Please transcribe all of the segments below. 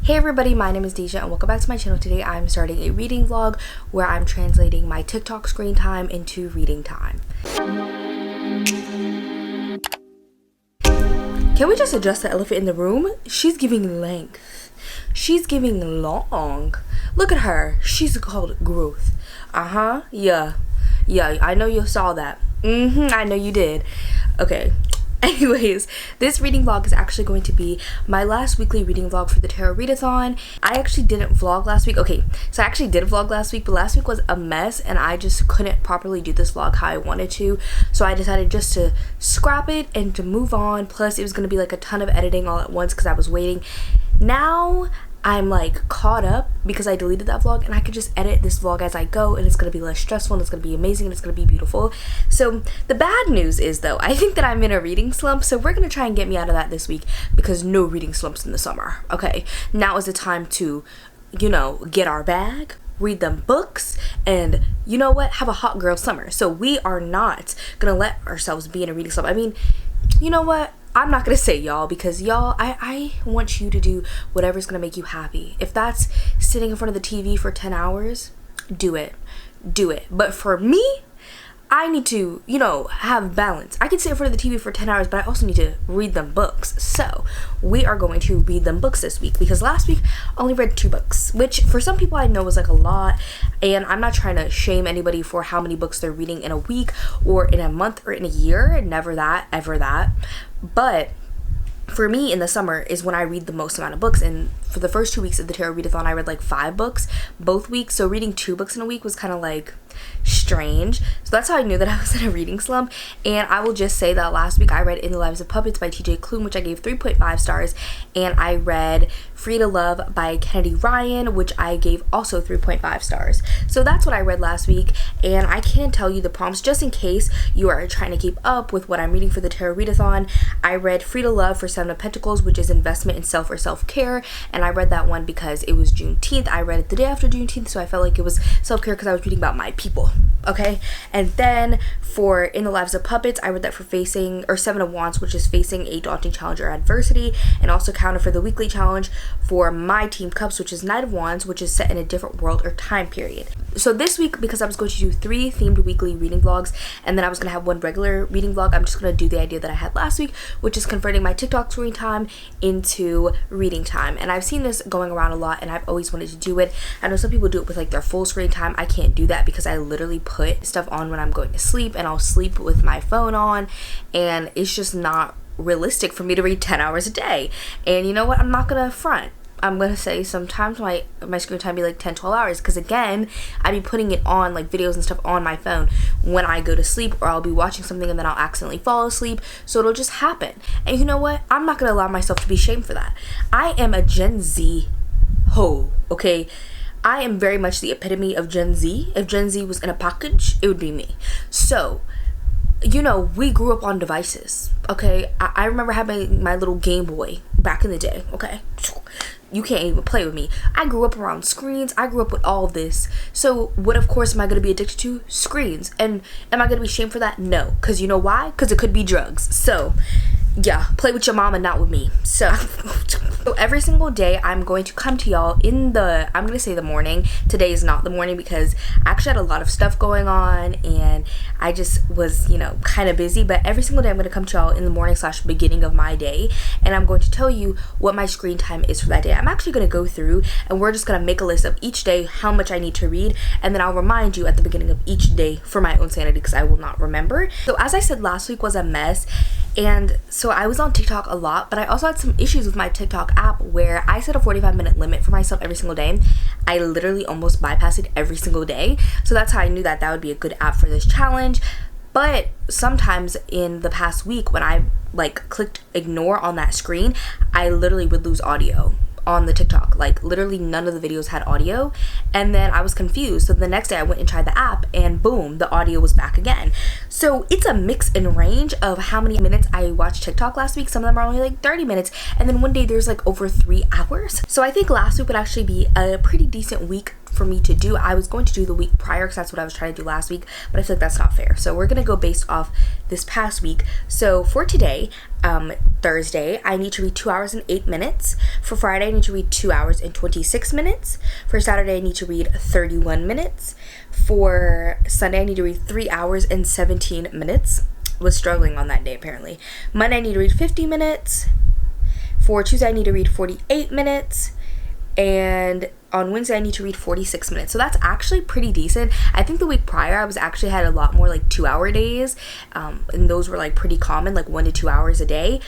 Hey everybody, my name is Deja and welcome back to my channel. Today I'm starting a reading vlog where I'm translating my TikTok screen time into reading time. Can we just address the elephant in the room? She's giving length. She's giving long. Look at her. She's called growth. Yeah, I know you saw that. I know you did. Okay. Anyways, this reading vlog is actually going to be my last weekly reading vlog for the Tarot Readathon. I actually didn't vlog last week. Okay, so I actually did vlog last week, but last week was a mess and I just couldn't properly do this vlog how I wanted to. So I decided just to scrap it and to move on. Plus, it was going to be like a ton of editing all at once because I was waiting. Now I'm like caught up because I deleted that vlog and I could just edit this vlog as I go and it's going to be less stressful and it's going to be amazing and it's going to be beautiful. So the bad news is though, I think that I'm in a reading slump, so we're going to try and get me out of that this week because no reading slumps in the summer. Okay, now is the time to, you know, get our bag, read them books, and you know what, have a hot girl summer. So we are not going to let ourselves be in a reading slump. I mean, you know what? I'm not gonna say y'all because y'all, I want you to do whatever's gonna make you happy. If that's sitting in front of the TV for 10 hours, do it. But for me, I need to, you know, have balance. I can sit in front of the TV for 10 hours, but I also need to read them books. So we are going to read them books this week because last week I only read 2 books, which for some people I know was like a lot. And I'm not trying to shame anybody for how many books they're reading in a week or in a month or in a year. Never that, ever that. But for me in the summer is when I read the most amount of books, and for the first 2 weeks of the Tarot Readathon I read like 5 books both weeks, so reading 2 books in a week was kind of like strange. So that's how I knew that I was in a reading slump. And I will just say that last week I read In the Lives of Puppets by TJ Klune, which I gave 3.5 stars, and I read Free to Love by Kennedy Ryan, which I gave also 3.5 stars. So that's what I read last week, and I can tell you the prompts just in case you are trying to keep up with what I'm reading for the Tarot Readathon. I read Free to Love for 7 of Pentacles, which is investment in self or self-care, and I read that one because it was Juneteenth. I read it the day after Juneteenth, so I felt like it was self-care because I was reading about my people. Okay, and then for In the Lives of Puppets, I read that for facing, or 7 of Wands, which is facing a daunting challenge or adversity, and also counter for the weekly challenge for my Team Cups, which is Knight of Wands, which is set in a different world or time period. So this week, because I was going to do 3 themed weekly reading vlogs, and then I was going to have 1 regular reading vlog, I'm just going to do the idea that I had last week, which is converting my TikTok screen time into reading time. And I've seen this going around a lot, and I've always wanted to do it. I know some people do it with like their full screen time. I can't do that because I literally put stuff on when I'm going to sleep, and I'll sleep with my phone on, and it's just not realistic for me to read 10 hours a day. And you know what, I'm not gonna front. I'm gonna say sometimes my screen time be like 10-12 hours because again I be putting it on, like videos and stuff on my phone when I go to sleep, or I'll be watching something and then I'll accidentally fall asleep, so it'll just happen. And you know what, I'm not gonna allow myself to be shamed for that. I am a Gen Z hoe, okay? I am very much the epitome of Gen Z. If Gen Z was in a package, it would be me. So you know, we grew up on devices, okay? I remember having my little Game Boy back in the day, okay? You can't even play with me. I grew up around screens. I grew up with all of this. So what, of course, am I going to be addicted to? Screens. And am I going to be shamed for that? No. Because you know why? Because it could be drugs. So yeah, play with your mom and not with me. So every single day I'm going to come to y'all in the, I'm gonna say the morning. Today is not the morning because I actually had a lot of stuff going on and I just was, you know, kind of busy. But every single day I'm gonna come to y'all in the morning / beginning of my day, and I'm going to tell you what my screen time is for that day. I'm actually gonna go through and we're just gonna make a list of each day how much I need to read, and then I'll remind you at the beginning of each day for my own sanity because I will not remember. So as I said, last week was a mess, and so I was on TikTok a lot, but I also had some issues with my TikTok app where I set a 45-minute limit for myself every single day. I literally almost bypassed it every single day. So that's how I knew that that would be a good app for this challenge. But sometimes in the past week when I like clicked ignore on that screen, I literally would lose audio on the TikTok. Like literally none of the videos had audio, and then I was confused. So the next day I went and tried the app and boom, the audio was back again. So it's a mix and range of how many minutes I watched TikTok last week. Some of them are only like 30 minutes, and then one day there's like over 3 hours. So I think last week would actually be a pretty decent week for me to do. I was going to do the week prior because that's what I was trying to do last week, but I feel like that's not fair. So we're going to go based off this past week. So for today, Thursday, I need to read 2 hours and 8 minutes. For Friday, I need to read 2 hours and 26 minutes. For Saturday, I need to read 31 minutes. For Sunday, I need to read 3 hours and 17 minutes. Was struggling on that day apparently. Monday, I need to read 50 minutes. For Tuesday, I need to read 48 minutes. And on Wednesday, I need to read 46 minutes. So that's actually pretty decent. I think the week prior, I was actually had a lot more like 2-hour days. And those were like pretty common, like 1 to 2 hours a day.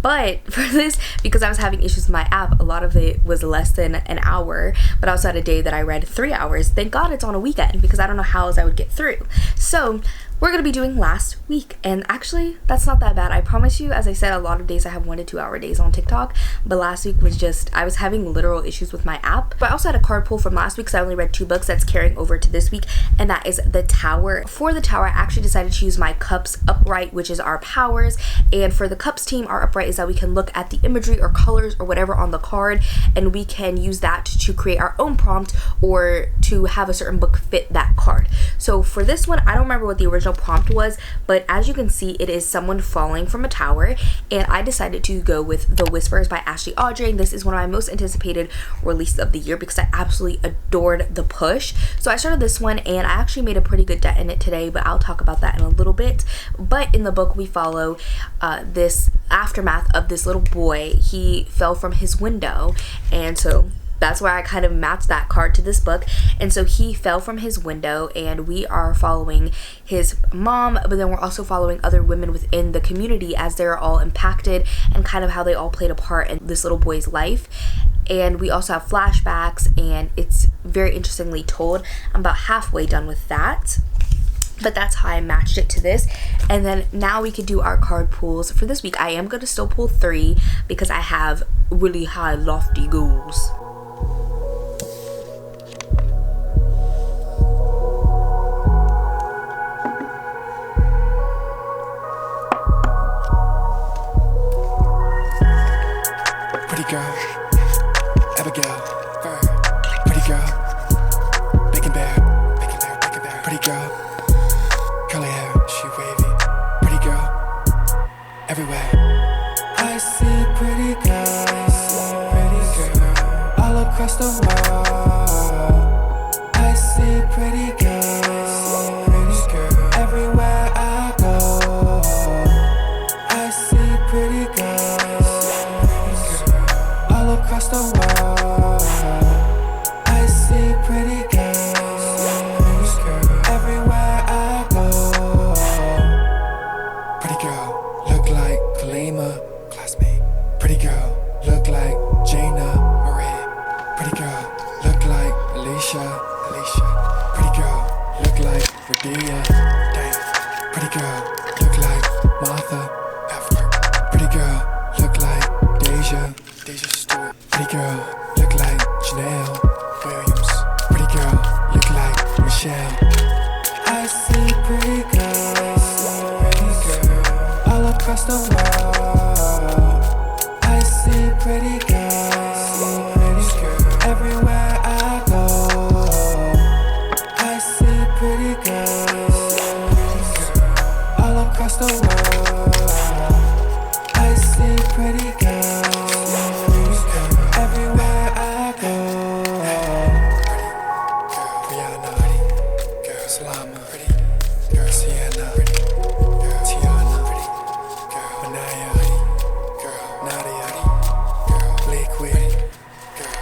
But for this, because I was having issues with my app, a lot of it was less than an hour. But I also had a day that I read 3 hours. Thank God it's on a weekend because I don't know how else I would get through. So we're going to be doing last week. And actually, that's not that bad. I promise you, as I said, a lot of days I have 1 to 2 hour days on TikTok. But last week was just, I was having literal issues with my app. But I also had a card pull from last week because I only read 2 books that's carrying over to this week. And that is The Tower. For The Tower, I actually decided to use my Cups upright, which is our powers. And for the Cups team, our upright is that we can look at the imagery or colors or whatever on the card. And we can use that to create our own prompt or to have a certain book fit that card. So for this one, I don't remember what the original prompt was, but as you can see, it is someone falling from a tower, and I decided to go with The Whispers by Ashley Audrey. This is one of my most anticipated releases of the year because I absolutely adored The Push. So I started this one and I actually made a pretty good debt in it today, but I'll talk about that in a little bit. But in the book, we follow this aftermath of this little boy. He fell from his window, and so that's where I kind of matched that card to this book. And so he fell from his window, and we are following his mom, but then we're also following other women within the community as they're all impacted and kind of how they all played a part in this little boy's life. And we also have flashbacks, and it's very interestingly told. I'm about halfway done with that. But that's how I matched it to this. And then now we could do our card pulls for this week. I am going to still pull 3 because I have really high lofty goals. Pretty girl, Abigail, pretty girl, bacon bear, pretty girl, curly hair, she wavy, pretty girl, everywhere. I see pretty girls, all across the world. I see pretty girls, everywhere I go. I see pretty girls all across the world. I see pretty girls everywhere I go. Pretty girl, look like Kalima, classmate. Pretty girl, look like Jaina, Marie. Pretty girl, look like Alicia. Pretty girl, look like Radia, Dave. Pretty girl, look like Martha, Effort. Pretty girl, look like Deja Stewart. Pretty girl, look like Janelle Williams. Pretty girl, look like Michelle. I see pretty girls all across the world. I see pretty girls everywhere I go. I see pretty girls all across the world. I see pretty girls everywhere I go. Pretty girl, Rihanna. Pretty girl, Salama. Pretty girl, Sienna. Pretty girl, Tiana. Pretty girl, Manaya. Pretty girl, Nadia. Pretty girl, Liquid. Girl.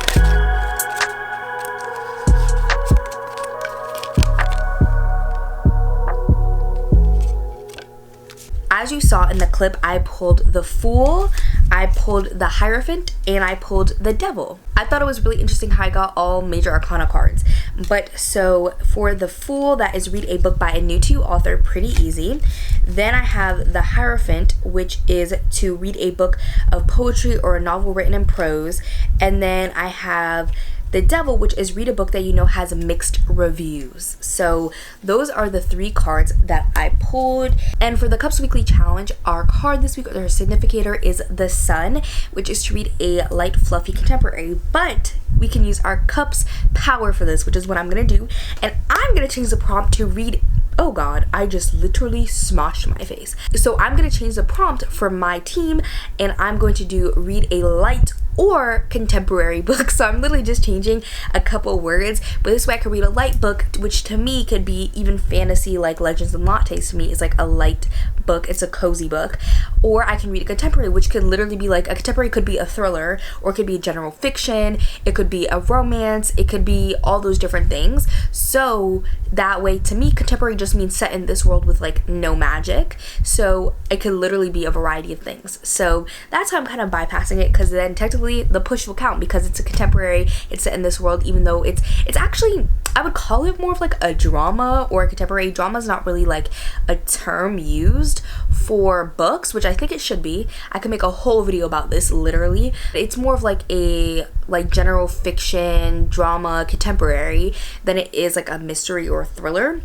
As you saw in the clip, I pulled the Fool, I pulled the Hierophant, and I pulled the Devil. I thought it was really interesting how I got all major arcana cards. But so for the Fool, that is read a book by a new to you author, pretty easy. Then I have the Hierophant, which is to read a book of poetry or a novel written in prose. And then I have the Devil, which is read a book that you know has mixed reviews. So those are the 3 cards that I pulled. And for the Cups Weekly Challenge, our card this week, or their significator, is the Sun, which is to read a light, fluffy contemporary. But we can use our cup's power for this, which is what I'm gonna do. And I'm gonna change the prompt to read, oh god, I just literally smoshed my face. So I'm gonna change the prompt for my team, and I'm going to do read a light or contemporary book. So I'm literally just changing a couple words, but this way I could read a light book, which to me could be even fantasy, like Legends and Lattes to me is like a light book. It's a cozy book. Or I can read a contemporary, which could literally be like, a contemporary could be a thriller, or it could be general fiction, it could be a romance, it could be all those different things. So that way, to me, contemporary just means set in this world with like no magic. So it could literally be a variety of things. So that's how I'm kind of bypassing it, because then technically the push will count because it's a contemporary, it's set in this world, even though it's actually, I would call it more of like a drama, or a contemporary. Drama is not really like a term used for books, which I think it should be. I could make a whole video about this literally. It's more of like a general fiction, drama, contemporary than it is like a mystery or a thriller,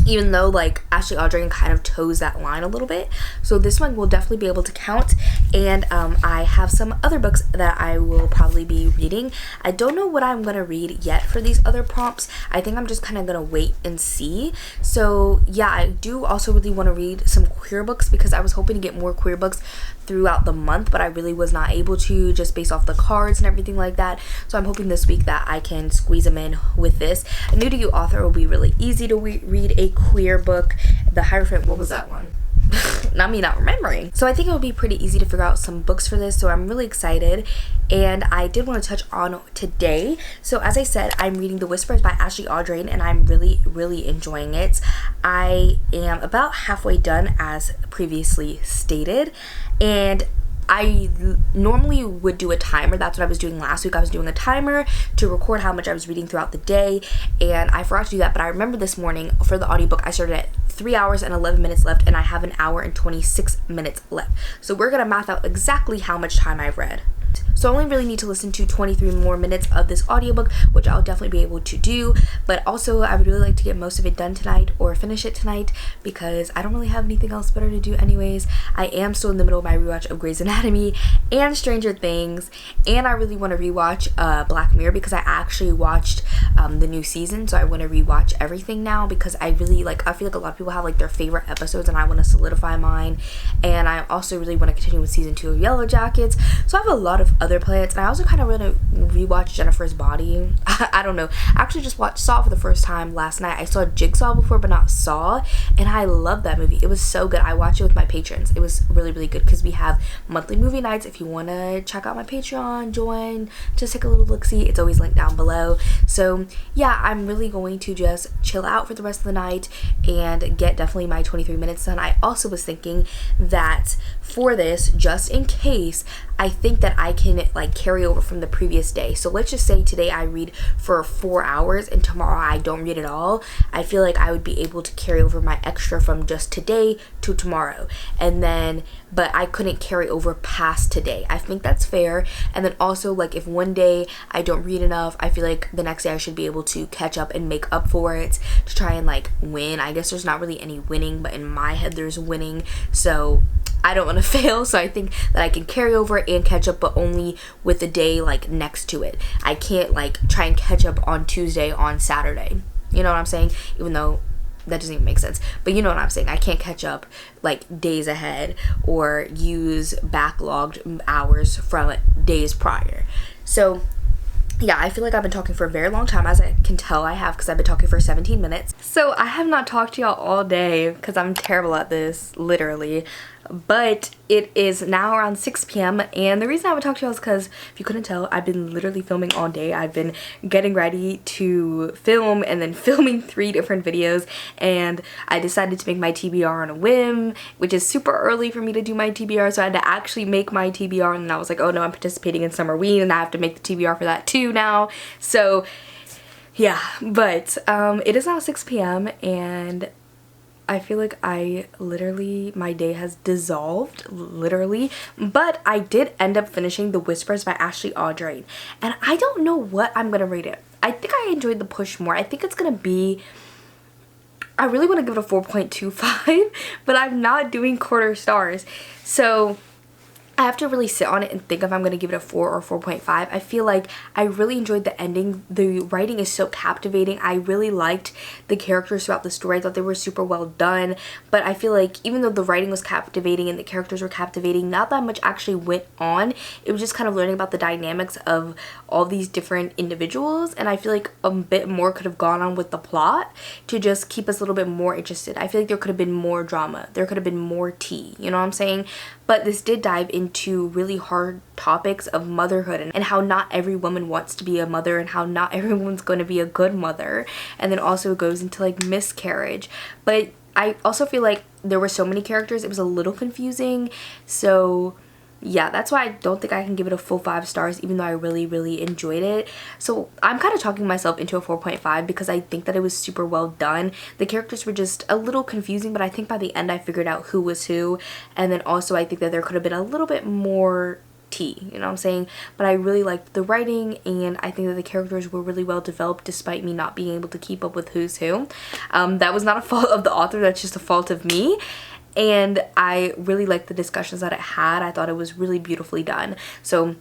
even though like Ashley Audrain kind of toes that line a little bit. So this one will definitely be able to count. And I have some other books that I will probably be reading. I don't know what I'm gonna read yet for these other prompts. I think I'm just kind of gonna wait and see. So yeah, I do also really want to read some queer books, because I was hoping to get more queer books throughout the month, but I really was not able to, just based off the cards and everything like that. So I'm hoping this week that I can squeeze them in with this. A new to you author will be really easy to read a queer book. The Hierophant, what was that one? Not me not remembering. So I think it will be pretty easy to figure out some books for this, so I'm really excited. And I did want to touch on today. So as I said, I'm reading The Whispers by Ashley Audrain, and I'm really enjoying it. I am about halfway done, as previously stated, and I normally would do a timer. That's what I was doing last week. I was doing a timer to record how much I was reading throughout the day, and I forgot to do that. But I remember this morning for the audiobook, I started at 3 hours and 11 minutes left, and I have an hour and 26 minutes left. So we're gonna math out exactly how much time I've read. So I only really need to listen to 23 more minutes of this audiobook, which I'll definitely be able to do. But also, I would really like to get most of it done tonight, or finish it tonight, because I don't really have anything else better to do anyways. I am still in the middle of my rewatch of Grey's Anatomy and Stranger Things, and I really want to rewatch Black Mirror, because I actually watched the new season, so I want to rewatch everything now, because I really like, I feel like a lot of people have like their favorite episodes, and I want to solidify mine. And I also really want to continue with season 2 of Yellow Jackets. So I have a lot of other plans, and I also kind of want to rewatch Jennifer's Body. I don't know, I actually just saw it for the first time last night. I saw Jigsaw before, but not Saw, and I love that movie. It was so good. I watched it with my patrons. It was really good, because we have monthly movie nights. If you want to check out my Patreon, join, just take a little look-see. It's always linked down below. So yeah, I'm really going to just chill out for the rest of the night and get definitely my 23 minutes done. I also was thinking that for this, just in case, I think that I can like carry over from the previous day. So let's just say today I read for 4 hours and tomorrow I don't read at all. I feel like I would be able to carry over my extra from just today to tomorrow, and then but I couldn't carry over past today. I think that's fair. And then also, like, if one day I don't read enough, I feel like the next day I should be able to catch up and make up for it, to try and like win. I guess there's not really any winning, but in my head there's winning, so I don't want to fail. So I think that I can carry over and catch up, but only with the day like next to it. I can't like try and catch up on Tuesday on Saturday. You know what I'm saying? Even though that doesn't even make sense, but you know what I'm saying. I can't catch up like days ahead or use backlogged hours from days prior. So yeah, I feel like I've been talking for a very long time, as I can tell I have, because I've been talking for 17 minutes. So I have not talked to y'all all day, because I'm terrible at this, literally. But it is now around 6 p.m. and the reason I haven't talked to y'all is because, if you couldn't tell, I've been literally filming all day. I've been getting ready to film and then filming 3 different videos, and I decided to make my TBR on a whim, which is super early for me to do my TBR, so I had to actually make my TBR, and then I was like, oh no, I'm participating in Summer Ween, and I have to make the TBR for that too now. So yeah, but it is now 6 p.m. and I feel like my day has dissolved, literally. But I did end up finishing The Whispers by Ashley Audrain, and I don't know what I'm gonna rate it. I think I enjoyed the push more. I think it's gonna be, I really want to give it a 4.25, but I'm not doing quarter stars. So I have to really sit on it and think if I'm going to give it a 4 or 4.5. I feel like I really enjoyed the ending. The writing is so captivating. I really liked the characters throughout the story. I thought they were super well done. But I feel like even though the writing was captivating and the characters were captivating, not that much actually went on. It was just kind of learning about the dynamics of all these different individuals. And I feel like a bit more could have gone on with the plot to just keep us a little bit more interested. I feel like there could have been more drama. There could have been more tea. You know what I'm saying? But this did dive into really hard topics of motherhood and how not every woman wants to be a mother and how not everyone's going to be a good mother. And then also it goes into like miscarriage. But I also feel like there were so many characters, it was a little confusing. So yeah, that's why I don't think I can give it a full 5 stars, even though I really enjoyed it. So I'm kind of talking myself into a 4.5 because I think that it was super well done. The characters were just a little confusing, but I think by the end I figured out who was who. And then also I think that there could have been a little bit more tea, you know what I'm saying? But I really liked the writing, and I think that the characters were really well developed despite me not being able to keep up with who's who. That was not a fault of the author, that's just a fault of me. And I really liked the discussions that it had. I thought it was really beautifully done. So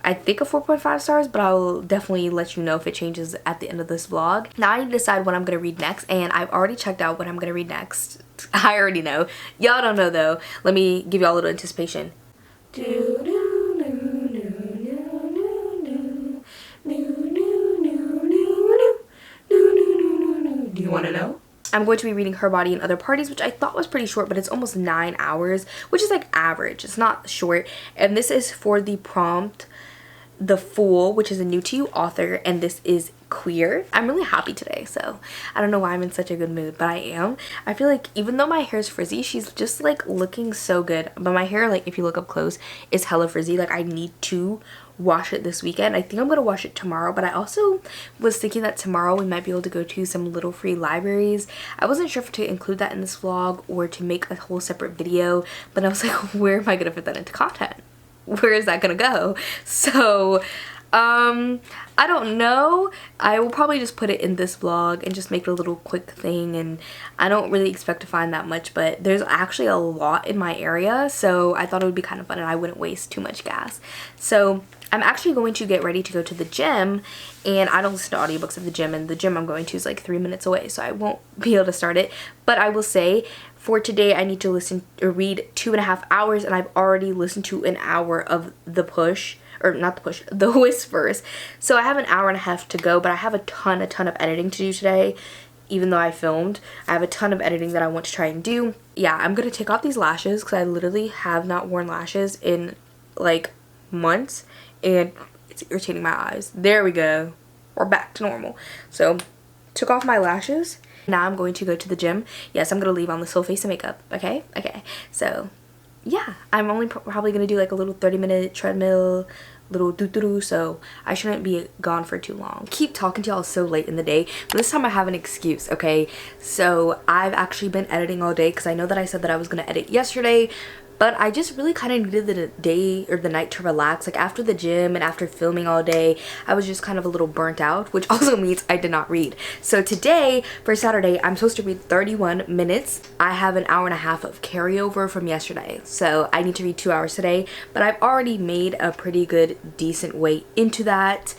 I think a 4.5 stars, but I'll definitely let you know if it changes at the end of this vlog. Now I need to decide what I'm going to read next, and I've already checked out what I'm going to read next. I already know. Y'all don't know though. Let me give y'all a little anticipation. Do you want to know? I'm going to be reading Her Body and Other Parties, which I thought was pretty short, but it's almost 9 hours, which is like average. It's not short. And this is for the prompt, The Fool, which is a new to you author, and this is queer. I'm really happy today, so I don't know why I'm in such a good mood, but I am. I feel like even though my hair is frizzy, she's just like looking so good. But my hair, like if you look up close, is hella frizzy. Like I need to wash it this weekend. I think I'm gonna wash it tomorrow, but I also was thinking that tomorrow we might be able to go to some little free libraries. I wasn't sure if to include that in this vlog or to make a whole separate video, but I was like, where am I gonna fit that into content? Where is that gonna go? So I don't know. I will probably just put it in this vlog and just make it a little quick thing, and I don't really expect to find that much, but there's actually a lot in my area, so I thought it would be kind of fun and I wouldn't waste too much gas. So I'm actually going to get ready to go to the gym, and I don't listen to audiobooks at the gym, and the gym I'm going to is like 3 minutes away, so I won't be able to start it. But I will say for today I need to listen or read 2.5 hours, and I've already listened to an hour of The Push, or not The Push, The Whispers. So I have an hour and a half to go, but I have a ton of editing to do today. Even though I filmed, I have a ton of editing that I want to try and do. Yeah, I'm gonna take off these lashes because I literally have not worn lashes in like months, and it's irritating my eyes. There we go. We're back to normal. So took off my lashes. Now I'm going to go to the gym. Yes, I'm gonna leave on this whole face of makeup. Okay. So yeah, I'm only probably gonna do like a little 30-minute treadmill, little doo-doo-doo, so I shouldn't be gone for too long. Keep talking to y'all so late in the day, but this time I have an excuse, okay? So I've actually been editing all day because I know that I said that I was gonna edit yesterday, but I just really kind of needed the day or the night to relax. Like after the gym and after filming all day, I was just kind of a little burnt out, which also means I did not read. So today, for Saturday, I'm supposed to read 31 minutes. I have an hour and a half of carryover from yesterday. So I need to read 2 hours today, but I've already made a pretty good, decent way into that.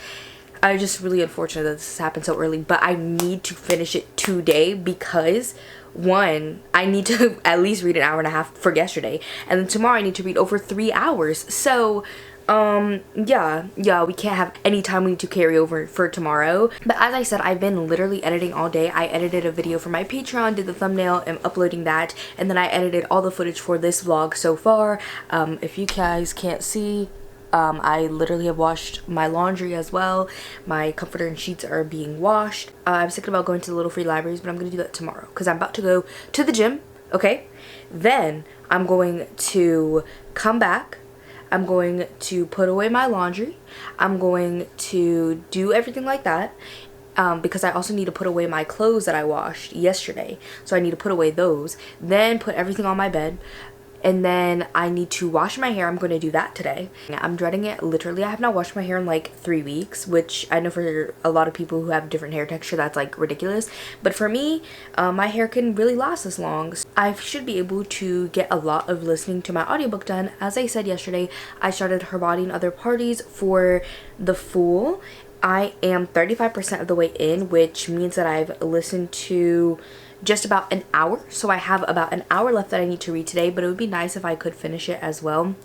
I'm just really unfortunate that this happened so early, but I need to finish it today because one, I need to at least read an hour and a half for yesterday, and then tomorrow I need to read over 3 hours. So yeah, we can't have any time. We need to carry over for tomorrow. But as I said, I've been literally editing all day. I edited a video for my Patreon, did the thumbnail, and uploading that, and then I edited all the footage for this vlog so far. If you guys can't see, I literally have washed my laundry as well. My comforter and sheets are being washed. I was thinking about going to the little free libraries, but I'm gonna do that tomorrow because I'm about to go to the gym, okay? Then I'm going to come back. I'm going to put away my laundry. I'm going to do everything like that. Because I also need to put away my clothes that I washed yesterday. So I need to put away those. Then put everything on my bed. and then I need to wash my hair. I'm going to do that today. I'm dreading it. Literally, I have not washed my hair in like 3 weeks, which I know for a lot of people who have different hair texture, that's like ridiculous. But for me, my hair can really last this long. So I should be able to get a lot of listening to my audiobook done. As I said yesterday, I started Her Body and Other Parties for the full. I am 35% of the way in, which means that I've listened to just about an hour. So I have about an hour left that I need to read today, but it would be nice if I could finish it as well.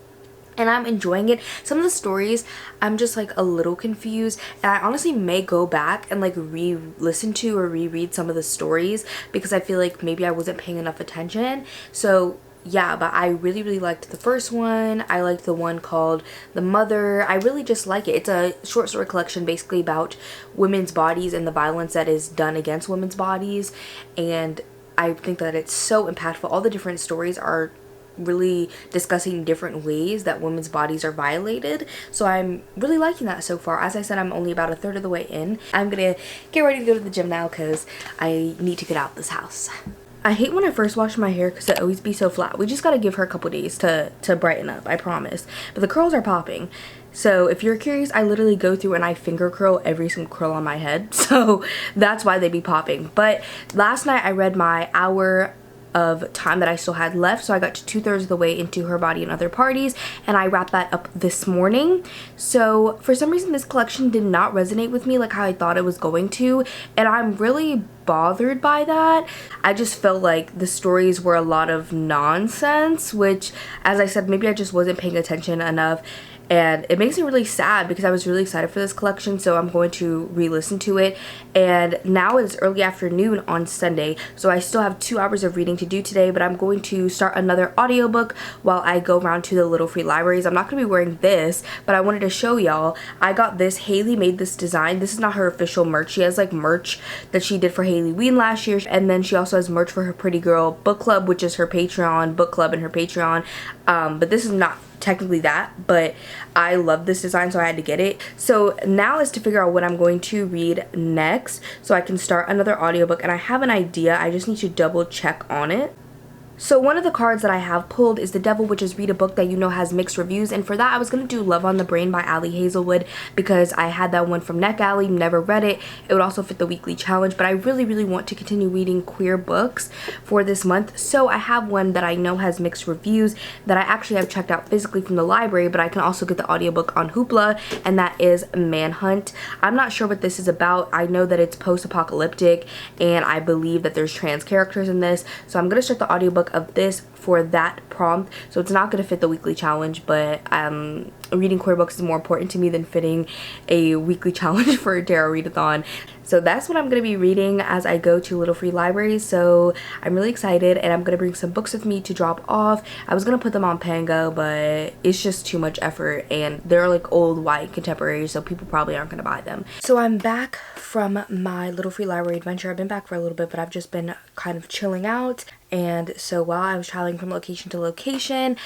And I'm enjoying it. Some of the stories, I'm just like a little confused, and I honestly may go back and like re-listen to or reread some of the stories because I feel like maybe I wasn't paying enough attention. So yeah, but I really liked the first one. I liked the one called The Mother. I really just like it. It's a short story collection basically about women's bodies and the violence that is done against women's bodies, and I think that it's so impactful. All the different stories are really discussing different ways that women's bodies are violated, so I'm really liking that so far. As I said, I'm only about a third of the way in. I'm gonna get ready to go to the gym now because I need to get out this house. I hate when I first wash my hair because it always be so flat. We just gotta give her a couple days to brighten up, I promise. But the curls are popping. So if you're curious, I literally go through and I finger curl every single curl on my head. So that's why they be popping. But last night I read my hour of time that I still had left, so I got to 2/3 of the way into Her Body and Other Parties, and I wrapped that up this morning. So for some reason this collection did not resonate with me like how I thought it was going to, and I'm really bothered by that. I just felt like the stories were a lot of nonsense, which, as I said, maybe I just wasn't paying attention enough. And it makes me really sad because I was really excited for this collection, so I'm going to re-listen to it. And now it's early afternoon on Sunday, so I still have 2 hours of reading to do today, but I'm going to start another audiobook while I go around to the little free libraries. I'm not going to be wearing this, but I wanted to show y'all. I got this. Haley made this design. This is not her official merch. She has like merch that she did for Haley Ween last year, and then she also has merch for her Pretty Girl Book Club, which is her Patreon book club and her Patreon. But this is not technically that, but I love this design, so I had to get it. So now is to figure out what I'm going to read next so I can start another audiobook, and I have an idea. I just need to double check on it. So one of the cards that I have pulled is The Devil, which is read a book that you know has mixed reviews, and for that I was going to do Love on the Brain by Ali Hazelwood because I had that one from Neck Alley, never read it. It would also fit the weekly challenge, but I really want to continue reading queer books for this month, so I have one that I know has mixed reviews that I actually have checked out physically from the library, but I can also get the audiobook on Hoopla, and that is Manhunt. I'm not sure what this is about. I know that it's post-apocalyptic, and I believe that there's trans characters in this, so I'm going to start the audiobook of this for that prompt. So it's not going to fit the weekly challenge, but reading queer books is more important to me than fitting a weekly challenge for a tarot readathon. So that's what I'm going to be reading as I go to little free libraries. So I'm really excited, and I'm going to bring some books with me to drop off. I was going to put them on Pango, but it's just too much effort, and they're like old white contemporaries, so people probably aren't going to buy them. So I'm back from my little free library adventure. I've been back for a little bit, but I've just been kind of chilling out. And so while I was traveling from location to location,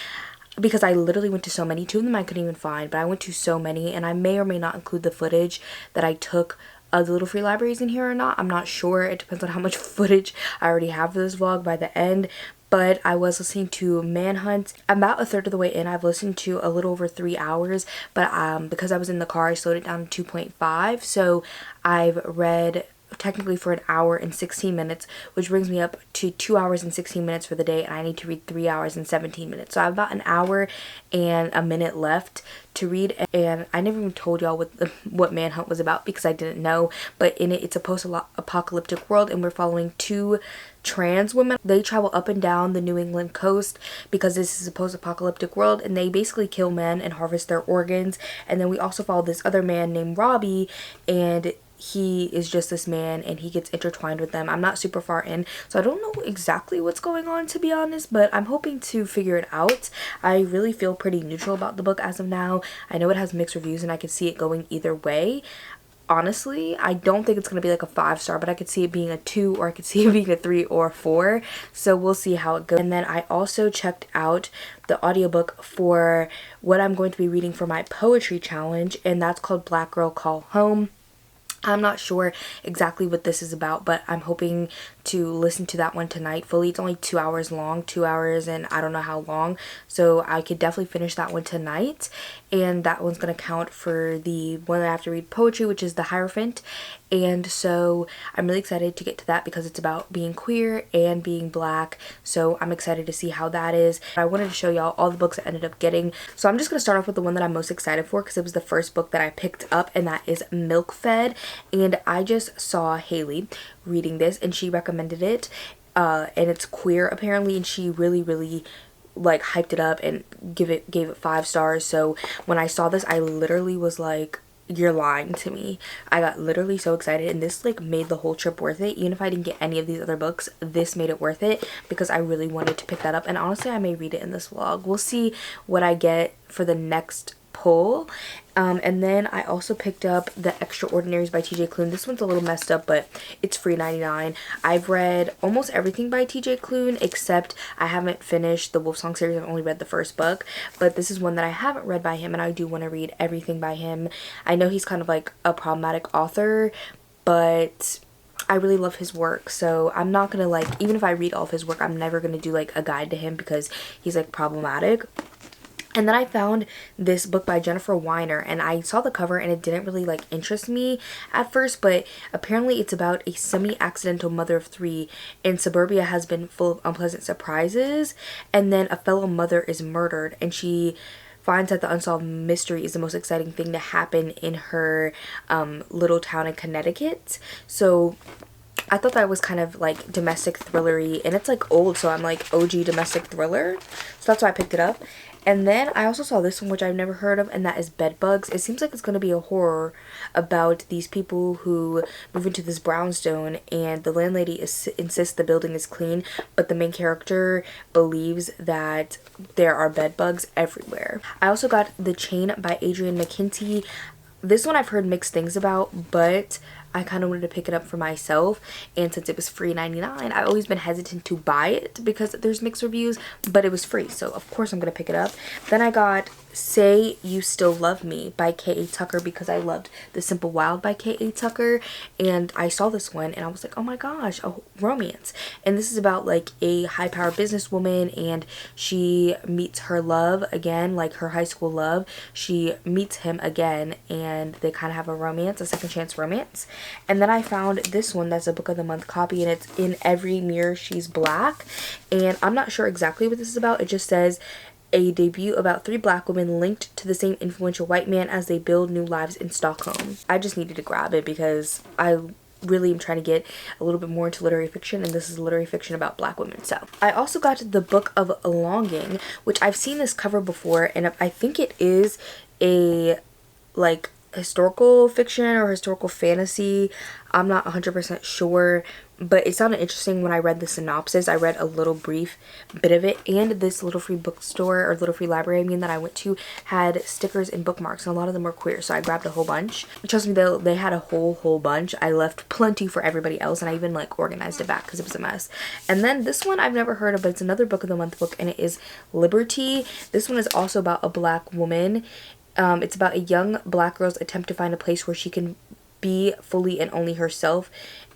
because I literally went to so many, 2 of them I couldn't even find, but I went to so many, and I may or may not include the footage that I took of the little free libraries in here or not. I'm not sure. It depends on how much footage I already have for this vlog by the end. But I was listening to Manhunt. I'm about a third of the way in. I've listened to a little over 3 hours, but because I was in the car, I slowed it down to 2.5. So I've read technically for an hour and 16 minutes, which brings me up to 2 hours and 16 minutes for the day, and I need to read 3 hours and 17 minutes. So I have about an hour and a minute left to read, and I never even told y'all what Manhunt was about because I didn't know, but in it, it's a post-apocalyptic world, and we're following 2 trans women. They travel up and down the New England coast because this is a post-apocalyptic world, and they basically kill men and harvest their organs. And then we also follow this other man named Robbie, and he is just this man, and he gets intertwined with them. I'm not super far in, so I don't know exactly what's going on, to be honest, but I'm hoping to figure it out. I really feel pretty neutral about the book as of now. I know it has mixed reviews, and I can see it going either way. Honestly, I don't think it's going to be like a 5-star, but I could see it being a 2, or I could see it being a 3 or 4. So we'll see how it goes. And then I also checked out the audiobook for what I'm going to be reading for my poetry challenge, and that's called Black Girl Call Home. I'm not sure exactly what this is about, but I'm hoping to listen to that one tonight fully. It's only 2 hours long, 2 hours and I don't know how long, so I could definitely finish that one tonight. And that one's gonna count for the one that I have to read poetry, which is The Hierophant. And so I'm really excited to get to that because it's about being queer and being black, so I'm excited to see how that is. I wanted to show y'all all the books I ended up getting, so I'm just going to start off with the one that I'm most excited for because it was the first book that I picked up, and that is Milk Fed. And I just saw Haley reading this and she recommended it, and it's queer apparently, and she really like hyped it up and gave it 5 stars. So when I saw this, I literally was like, you're lying to me. I got literally so excited, and this like made the whole trip worth it. Even if I didn't get any of these other books, this made it worth it because I really wanted to pick that up. And honestly, I may read it in this vlog. We'll see what I get for the next pull. And then I also picked up The Extraordinaries by TJ Klune. This one's a little messed up, but it's free 99. I've read almost everything by TJ Klune, except I haven't finished the Wolfsong series. I've only read the first book, but this is one that I haven't read by him, and I do want to read everything by him. I know he's kind of like a problematic author, but I really love his work, so I'm not gonna like, even if I read all of his work, I'm never gonna do like a guide to him because he's like problematic. And then I found this book by Jennifer Weiner, and I saw the cover and it didn't really like interest me at first, but apparently it's about a semi-accidental mother of 3 and suburbia has been full of unpleasant surprises, and then a fellow mother is murdered and she finds that the unsolved mystery is the most exciting thing to happen in her little town in Connecticut. So I thought that was kind of like domestic thrillery, and it's like old, so I'm like OG domestic thriller, so that's why I picked it up. And then I also saw this one, which I've never heard of, and that is Bedbugs. It seems like it's going to be a horror about these people who move into this brownstone, and the landlady insists the building is clean, but the main character believes that there are bedbugs everywhere. I also got The Chain by Adrian McKinty. This one I've heard mixed things about, but I kind of wanted to pick it up for myself, and since it was free 99, I've always been hesitant to buy it because there's mixed reviews, but it was free, so of course I'm gonna pick it up. Then I got Say You Still Love Me by K.A. Tucker because I loved The Simple Wild by K.A. Tucker, and I saw this one and I was like, oh my gosh, a romance. And this is about like a high-powered businesswoman, and she meets her love again, like her high school love. She meets him again and they kind of have a romance, a second chance romance. And then I found this one that's a book of the month copy, and it's In Every Mirror She's Black, and I'm not sure exactly what this is about. It just says a debut about 3 black women linked to the same influential white man as they build new lives in Stockholm. I just needed to grab it because I really am trying to get a little bit more into literary fiction, and this is literary fiction about black women. So I also got the Book of Longing, which I've seen this cover before, and I think it is a like historical fiction or historical fantasy. I'm not 100% sure, but it sounded interesting when I read the synopsis. I read a little brief bit of it, and this little free bookstore, or little free library, I mean, that I went to had stickers and bookmarks, and a lot of them were queer, so I grabbed a whole bunch. Trust me, they had a whole bunch. I left plenty for everybody else, and I even like organized it back because it was a mess. And then this one I've never heard of, but it's another book of the month book, and it is Liberty. This one is also about a black woman. It's about a young black girl's attempt to find a place where she can be fully and only herself,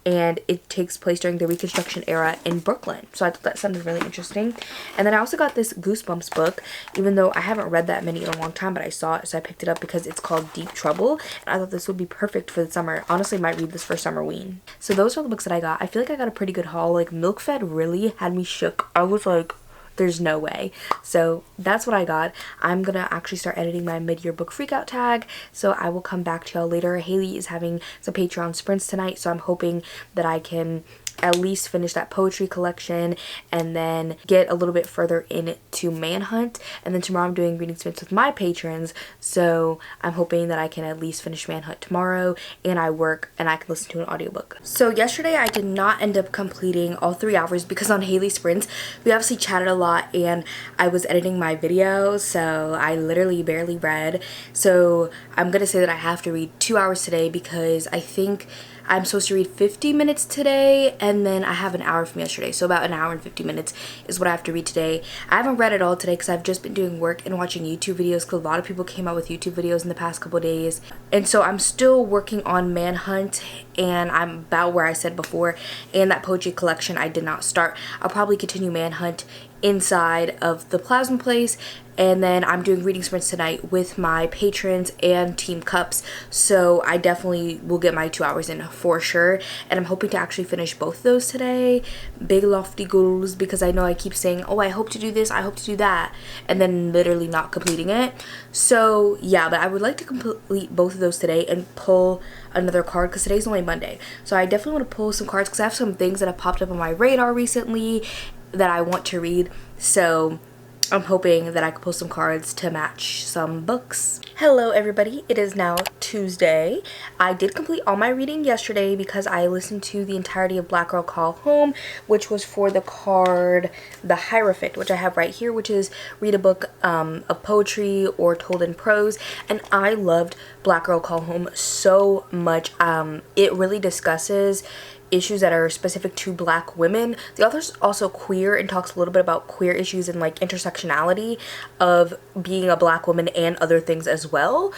and it takes place during the Reconstruction era in Brooklyn. So I thought that sounded really interesting. And then I also got this Goosebumps book, even though I haven't read that many in a long time, but I saw it, so I picked it up because it's called Deep Trouble, and I thought this would be perfect for the summer. Honestly, I might read this for Summerween. So those are the books that I got. I feel like I got a pretty good haul. Like, Milk Fed really had me shook. I was like, there's no way. So that's what I got. I'm gonna actually start editing my mid-year book freakout tag, so I will come back to y'all later. Haley is having some Patreon sprints tonight, so I'm hoping that I can at least finish that poetry collection and then get a little bit further into Manhunt. And then tomorrow I'm doing reading sprints with my patrons, so I'm hoping that I can at least finish Manhunt tomorrow, and I work and I can listen to an audiobook. So yesterday I did not end up completing all 3 hours because on Haley sprints we obviously chatted a lot and I was editing my video, so I literally barely read. So I'm gonna say that I have to read 2 hours today because I think I'm supposed to read 50 minutes today, and and then I have an hour from yesterday, so about an hour and 50 minutes is what I have to read today. I haven't read it all today because I've just been doing work and watching YouTube videos, because a lot of people came out with YouTube videos in the past couple days, and so I'm still working on Manhunt, and I'm about where I said before, and that poetry collection I did not start. I'll probably continue Manhunt inside of the plasma place, and then I'm doing reading sprints tonight with my patrons and Team Cups, so I definitely will get my 2 hours in for sure, and I'm hoping to actually finish both of those today. Big lofty goals, because I know I keep saying, oh, I hope to do this, I hope to do that, and then literally not completing it. So yeah, but I would like to complete both of those today and pull another card, because today's only Monday, so I definitely want to pull some cards because I have some things that have popped up on my radar recently that I want to read, so I'm hoping that I can pull some cards to match some books. Hello everybody, it is now Tuesday. I did complete all my reading yesterday because I listened to the entirety of Black Girl Call Home, which was for the card The Hierophant, which I have right here, which is read a book of poetry or told in prose, and I loved Black Girl Call Home so much. It really discusses issues that are specific to Black women. The author's also queer and talks a little bit about queer issues and like intersectionality of being a Black woman and other things as well,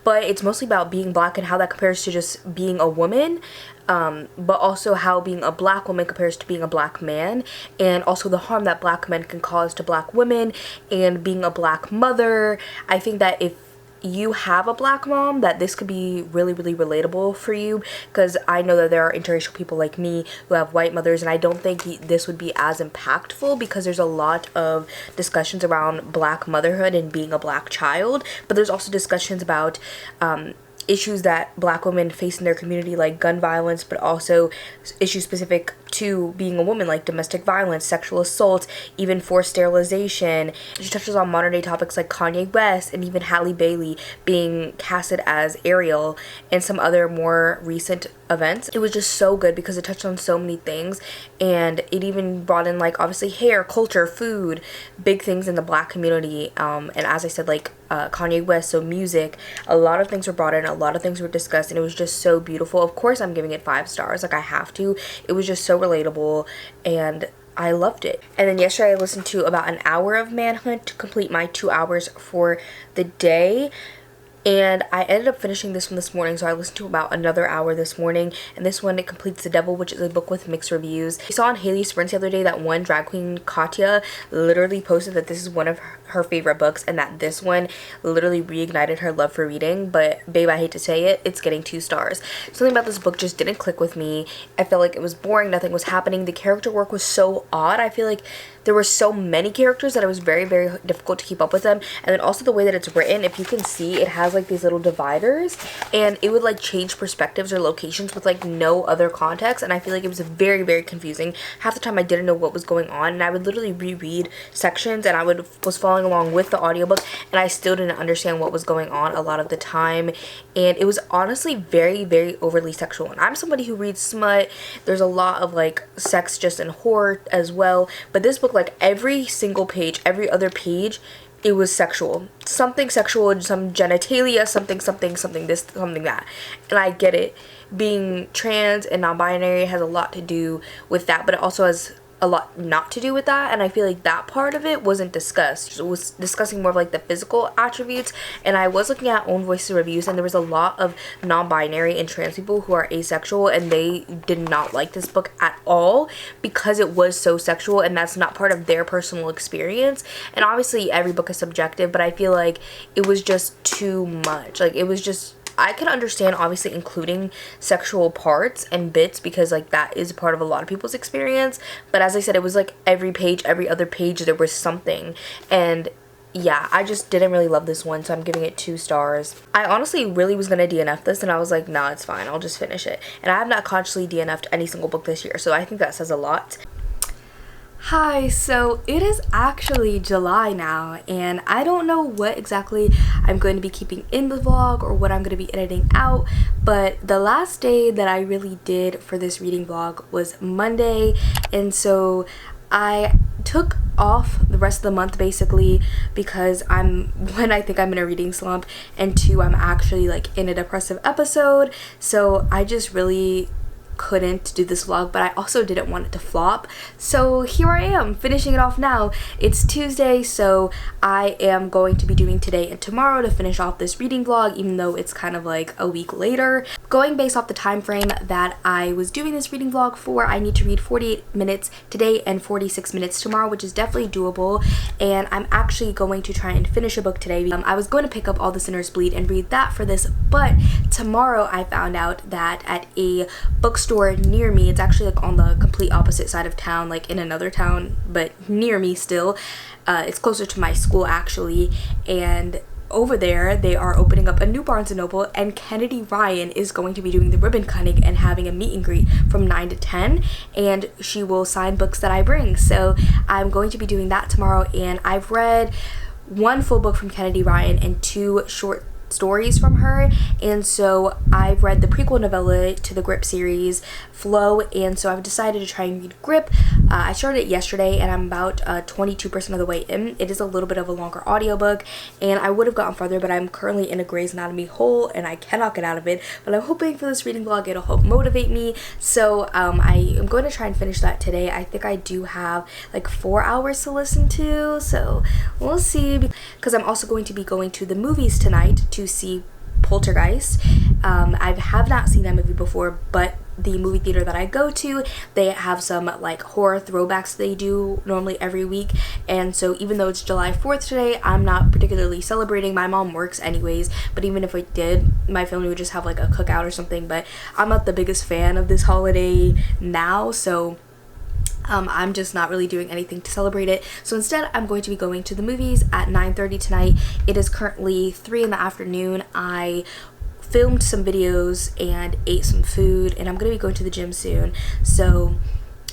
but it's mostly about being Black and how that compares to just being a woman, but also how being a Black woman compares to being a Black man, and also the harm that Black men can cause to Black women, and being a Black mother. I think that if you have a Black mom, that this could be really relatable for you, because I know that there are interracial people like me who have white mothers, and I don't think this would be as impactful because there's a lot of discussions around Black motherhood and being a Black child, but there's also discussions about issues that Black women face in their community, like gun violence, but also issues specific to being a woman, like domestic violence, sexual assault, even forced sterilization. She touches on modern day topics like Kanye West and even Halle Bailey being casted as Ariel and some other more recent events. It was just so good because it touched on so many things, and it even brought in like obviously hair, culture, food, big things in the Black community, and as I said, like Kanye West, so music, a lot of things were brought in, a lot of things were discussed, and it was just so beautiful. Of course I'm giving it 5 stars, like I have to. It was just so relatable and I loved it. And then yesterday I listened to about an hour of Manhunt to complete my 2 hours for the day, and I ended up finishing this one this morning, so I listened to about another hour this morning, and this one, it completes The Devil, which is a book with mixed reviews. I saw on Haley Sprints the other day that one drag queen, Katya, literally posted that this is one of her favorite books, and that this one literally reignited her love for reading, but babe, I hate to say it, it's getting 2 stars. Something about this book just didn't click with me. I felt like it was boring, nothing was happening, the character work was so odd. I feel like there were so many characters that it was very difficult to keep up with them, and then also the way that it's written, if you can see, it has like these little dividers, and it would like change perspectives or locations with like no other context, and I feel like it was very confusing. Half the time I didn't know what was going on, and I would literally reread sections, and I was following along with the audiobook, and I still didn't understand what was going on a lot of the time, and it was honestly very overly sexual, and I'm somebody who reads smut. There's a lot of like sex just in horror as well, but this book, like every single page, every other page, it was sexual. Something sexual, some genitalia, something this, something that. And I get it. Being trans and non-binary has a lot to do with that, but it also has a lot not to do with that, and I feel like that part of it wasn't discussed. It was discussing more of like the physical attributes, and I was looking at Own Voices reviews, and there was a lot of non-binary and trans people who are asexual, and they did not like this book at all because it was so sexual, and that's not part of their personal experience. And obviously every book is subjective, but I feel like it was just too much. Like it was just, I can understand obviously including sexual parts and bits because like that is part of a lot of people's experience, but as I said, it was like every page, every other page there was something, and yeah, I just didn't really love this one, so I'm giving it 2 stars. I honestly really was gonna DNF this, and I was like, nah, it's fine, I'll just finish it. And I have not consciously DNF'd any single book this year, so I think that says a lot. Hi, so it is actually July now, and I don't know what exactly I'm going to be keeping in the vlog or what I'm going to be editing out, but the last day that I really did for this reading vlog was Monday, and so I took off the rest of the month basically because one, I think I'm in a reading slump, and 2, I'm actually like in a depressive episode, so I just really couldn't do this vlog, but I also didn't want it to flop. So here I am, finishing it off now. It's Tuesday, so I am going to be doing today and tomorrow to finish off this reading vlog, even though it's kind of like a week later. Going based off the time frame that I was doing this reading vlog for, I need to read 48 minutes today and 46 minutes tomorrow, which is definitely doable. And I'm actually going to try and finish a book today. I was going to pick up All the Sinners Bleed and read that for this, but tomorrow I found out that at a bookstore near me, it's actually like on the complete opposite side of town, like in another town, but near me still. It's closer to my school actually, and over there they are opening up a new Barnes & Noble, and Kennedy Ryan is going to be doing the ribbon cutting and having a meet and greet from 9 to 10, and she will sign books that I bring. So I'm going to be doing that tomorrow, and I've read one full book from Kennedy Ryan and 2 short stories from her, and so I've read the prequel novella to the Grip series, Flow, and so I've decided to try and read Grip. I started it yesterday and I'm about 22% of the way in. It is a little bit of a longer audiobook, and I would have gotten farther, but I'm currently in a Grey's Anatomy hole and I cannot get out of it, but I'm hoping for this reading vlog it'll help motivate me. So I am going to try and finish that today. I think I do have like 4 hours to listen to, so we'll see, because I'm also going to be going to the movies tonight to see Poltergeist. I have not seen that movie before, but the movie theater that I go to, they have some like horror throwbacks they do normally every week, and so even though it's July 4th today, I'm not particularly celebrating. My mom works anyways, but even if we did, my family would just have like a cookout or something, but I'm not the biggest fan of this holiday now, so I'm just not really doing anything to celebrate it. So instead, I'm going to be going to the movies at 9:30 tonight. It is currently 3 in the afternoon. I filmed some videos and ate some food, and I'm going to be going to the gym soon. So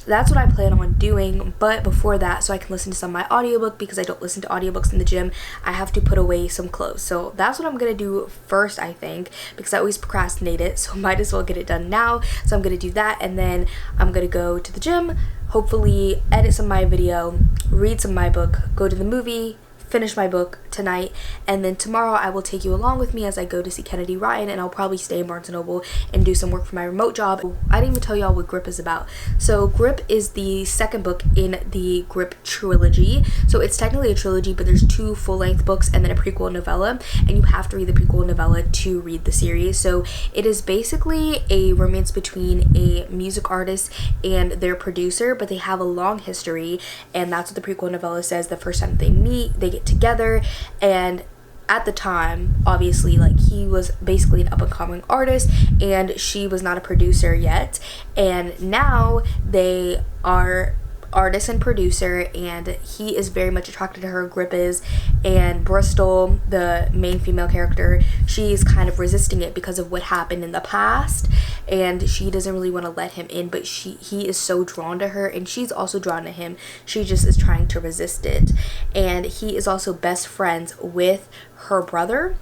that's what I plan on doing, but before that, so I can listen to some of my audiobook, because I don't listen to audiobooks in the gym, I have to put away some clothes. So that's what I'm gonna do first, I think, because I always procrastinate it, so might as well get it done now. So I'm gonna do that, and then I'm gonna go to the gym, hopefully edit some of my video, read some of my book, go to the movie, finish my book tonight, and then tomorrow I will take you along with me as I go to see Kennedy Ryan, and I'll probably stay in Barnes & Noble and do some work for my remote job. I didn't even tell y'all what Grip is about. So Grip is the second book in the Grip trilogy. So it's technically a trilogy, but there's 2 full-length books and then a prequel novella, and you have to read the prequel novella to read the series. So it is basically a romance between a music artist and their producer, but they have a long history, and that's what the prequel novella says. The first time they meet, they get together, and at the time, obviously, like, he was basically an up-and-coming artist and she was not a producer yet, and now they are artist and producer, and he is very much attracted to her, Grip is, and Bristol, the main female character, she's kind of resisting it because of what happened in the past, and she doesn't really want to let him in, but he is so drawn to her, and she's also drawn to him. She just is trying to resist it, and he is also best friends with her brother,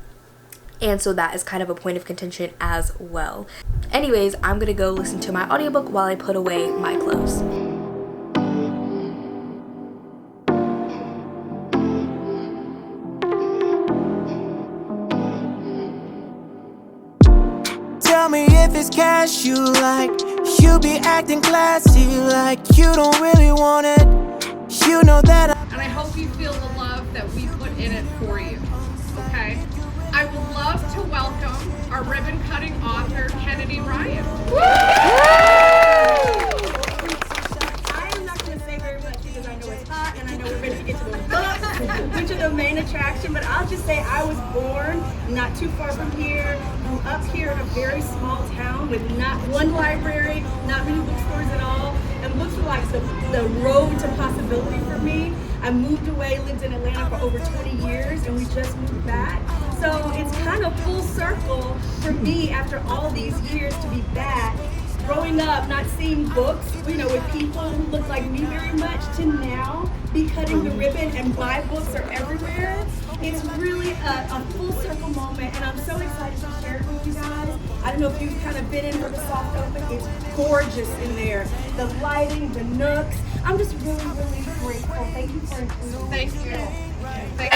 and so that is kind of a point of contention as well. Anyways, I'm gonna go listen to my audiobook while I put away my clothes. Tell me if it's cash you like. You be acting classy like you don't really want it. You know that And I hope you feel the love that we put in it for you, okay? I would love to welcome our ribbon cutting author, Kennedy Ryan. I am not going to say very much because I know it's hot and I know we're ready to get to the books, which are the main attraction, but I'll just say I was born not too far from here, up here in a very small town with not one library, not many bookstores at all, and books were like the road to possibility for me. I moved away, lived in Atlanta for over 20 years, and we just moved back. So it's kind of full circle for me after all these years to be back. Growing up, not seeing books, you know, with people who look like me very much, to now be cutting the ribbon and my books are everywhere. It's really a full circle moment, and I'm so excited to share it with you guys. I don't know if you've kind of been in for the soft open. It's gorgeous in there. The lighting, the nooks. I'm just really, really grateful. Thank you for including me. Thank you. Thank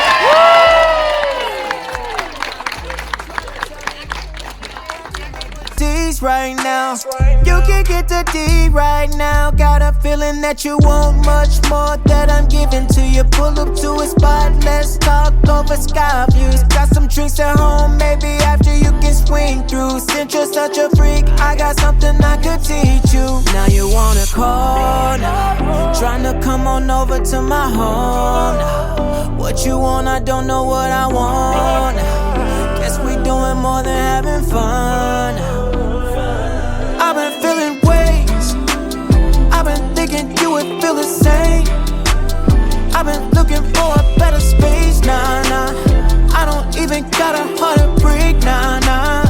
you. G's right now. You can get the D right now. Got a feeling that you want much more that I'm giving to you. Pull up to a spot, let's talk over sky views. Got some drinks at home, maybe after you can swing through. Since you're such a freak, I got something I could teach you. Now you wanna call now, trying to come on over to my home now. What you want, I don't know what I want now. Guess we doing more than having fun now. I've been feeling ways, I've been thinking you would feel the same. I've been looking for a better space, nah, nah. I don't even got a heart to break, nah, nah.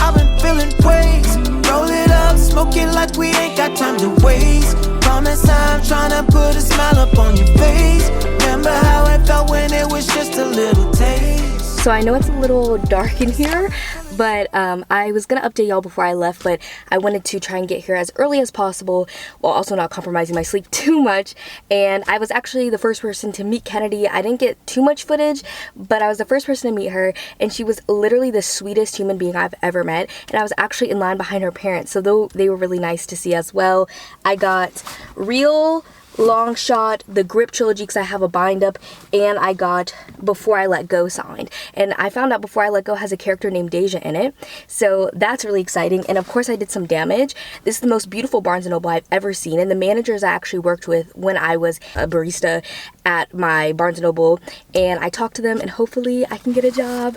I've been feeling ways, roll it up, smoke it like we ain't got time to waste. Promise I'm tryna put a smile up on your face. Remember how it felt when it was just a little taste. So I know it's a little dark in here, but I was gonna update y'all before I left, but I wanted to try and get here as early as possible while also not compromising my sleep too much. And I was actually the first person to meet Kennedy. I didn't get too much footage, but I was the first person to meet her, and she was literally the sweetest human being I've ever met. And I was actually in line behind her parents, so though they were really nice to see as well. I got Real, Long Shot, the Grip trilogy because I have a bind up, and I got Before I Let Go signed. And I found out Before I Let Go has a character named Deja in it, so that's really exciting. And of course I did some damage. This is the most beautiful Barnes & Noble I've ever seen, and the managers I actually worked with when I was a barista at my Barnes & Noble, and I talked to them, and hopefully I can get a job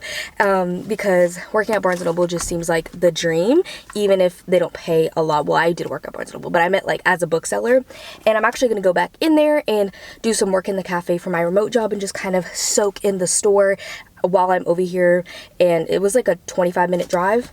because working at Barnes & Noble just seems like the dream, even if they don't pay a lot. Well, I did work at Barnes & Noble, but I meant like as a bookseller, and I'm actually going to go back in there and do some work in the cafe for my remote job and just kind of soak in the store while I'm over here. And it was like a 25-minute drive,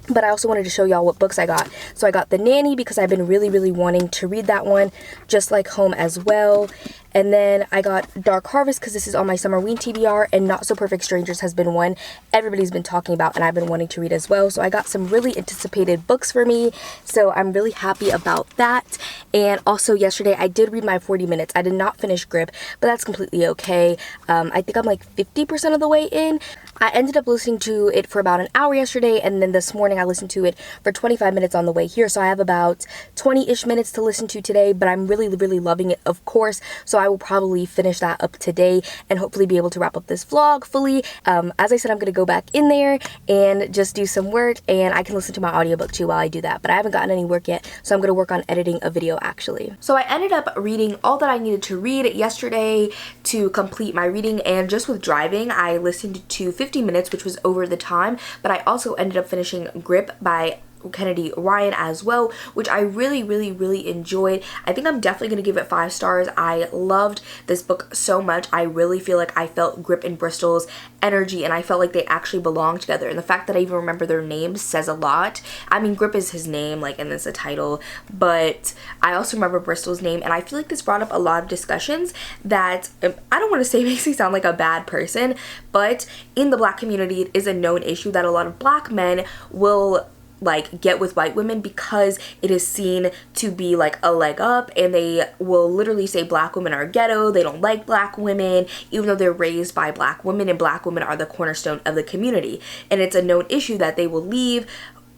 but I also wanted to show y'all what books I got. So I got The Nanny because I've been really wanting to read that one, just like Home as well. And then I got Dark Harvest because this is on my summer ween TBR, and Not So Perfect Strangers has been one everybody's been talking about and I've been wanting to read as well. So I got some really anticipated books for me, so I'm really happy about that. And also yesterday I did read my 40 minutes. I did not finish Grip, but that's completely okay. I think I'm like 50% of the way in. I ended up listening to it for about an hour yesterday, and then this morning I listened to it for 25 minutes on the way here. So I have about 20-ish minutes to listen to today, but I'm really loving it, of course. So I will probably finish that up today and hopefully be able to wrap up this vlog fully. As I said, I'm going to go back in there and just do some work, and I can listen to my audiobook too while I do that, but I haven't gotten any work yet, so I'm going to work on editing a video actually. So I ended up reading all that I needed to read yesterday to complete my reading, and just with driving I listened to 50 minutes, which was over the time, but I also ended up finishing Grip by Kennedy Ryan as well, which I really enjoyed. I think I'm definitely going to give it 5 stars. I loved this book so much. I really feel like I felt Grip and Bristol's energy, and I felt like they actually belong together, and the fact that I even remember their names says a lot. I mean, Grip is his name, like, and it's a title, but I also remember Bristol's name, and I feel like this brought up a lot of discussions that I don't want to say makes me sound like a bad person, but in the Black community it is a known issue that a lot of Black men will like get with white women because it is seen to be like a leg up, and they will literally say Black women are ghetto, they don't like Black women, even though they're raised by Black women, and Black women are the cornerstone of the community. And it's a known issue that they will leave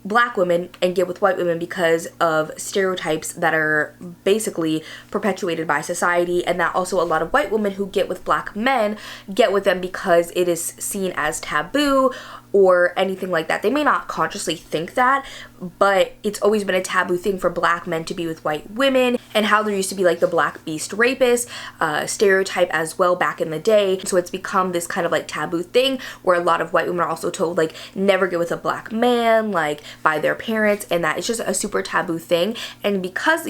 Black women and get with white women because of stereotypes that are basically perpetuated by society, and that also a lot of white women who get with Black men get with them because it is seen as taboo or anything like that. They may not consciously think that, but it's always been a taboo thing for Black men to be with white women, and how there used to be like the Black beast rapist stereotype as well back in the day. So it's become this kind of like taboo thing where a lot of white women are also told like never get with a Black man, like by their parents, and that it's just a super taboo thing. And because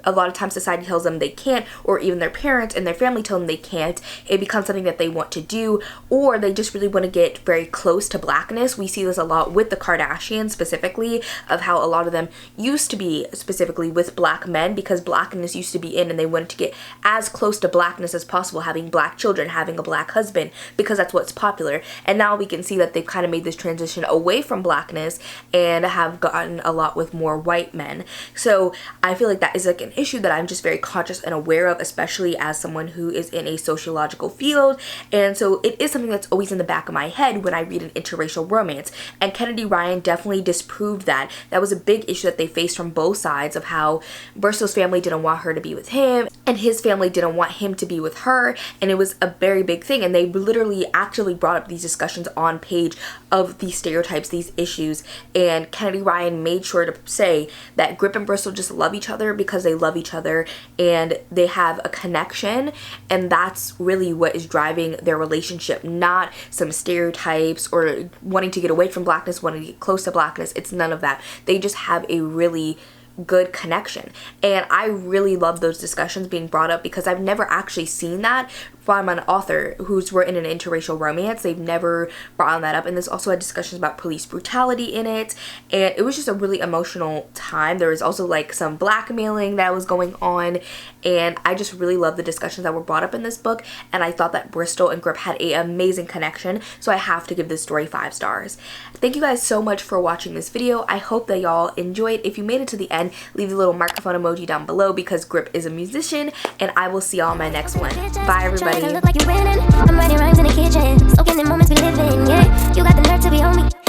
a lot of times society tells them they can't, or even their parents and their family tell them they can't, it becomes something that they want to do, or they just really want to get very close to Blackness. We see this a lot with the Kardashians specifically, of how a lot of them used to be specifically with Black men because Blackness used to be in, and they wanted to get as close to Blackness as possible, having Black children, having a Black husband, because that's what's popular. And now we can see that they've kind of made this transition away from Blackness and have gotten a lot with more white men. So I feel like that is like an issue that I'm just very conscious and aware of, especially as someone who is in a sociological field. And so it is something that's always in the back of my head when I read an interracial romance. And Kennedy Ryan definitely disproved that. That was a big issue that they faced from both sides, of how Bristol's family didn't want her to be with him and his family didn't want him to be with her, and it was a very big thing. And they literally actually brought up these discussions on page of these stereotypes, these issues, and Kennedy Ryan made sure to say that Grip and Bristol just love each other because they love each other and they have a connection, and that's really what is driving their relationship, not some stereotypes or wanting to get away from blackness, wanting to get close to blackness. It's none of that. They just have a really good connection, and I really love those discussions being brought up because I've never actually seen that from an author who's written an interracial romance. They've never brought that up, and there's also had discussions about police brutality in it, and it was just a really emotional time. There was also like some blackmailing that was going on, and I just really love the discussions that were brought up in this book, and I thought that Bristol and Grip had an amazing connection, so I have to give this story 5 stars. Thank you guys so much for watching this video. I hope that y'all enjoyed. If you made it to the end, leave the little microphone emoji down below because Grip is a musician, and I will see y'all in my next one. Bye everybody. Look like you're winning. I'm writing rhymes in the kitchen, soaking in moments we live in. Yeah, you got the nerve to be on me.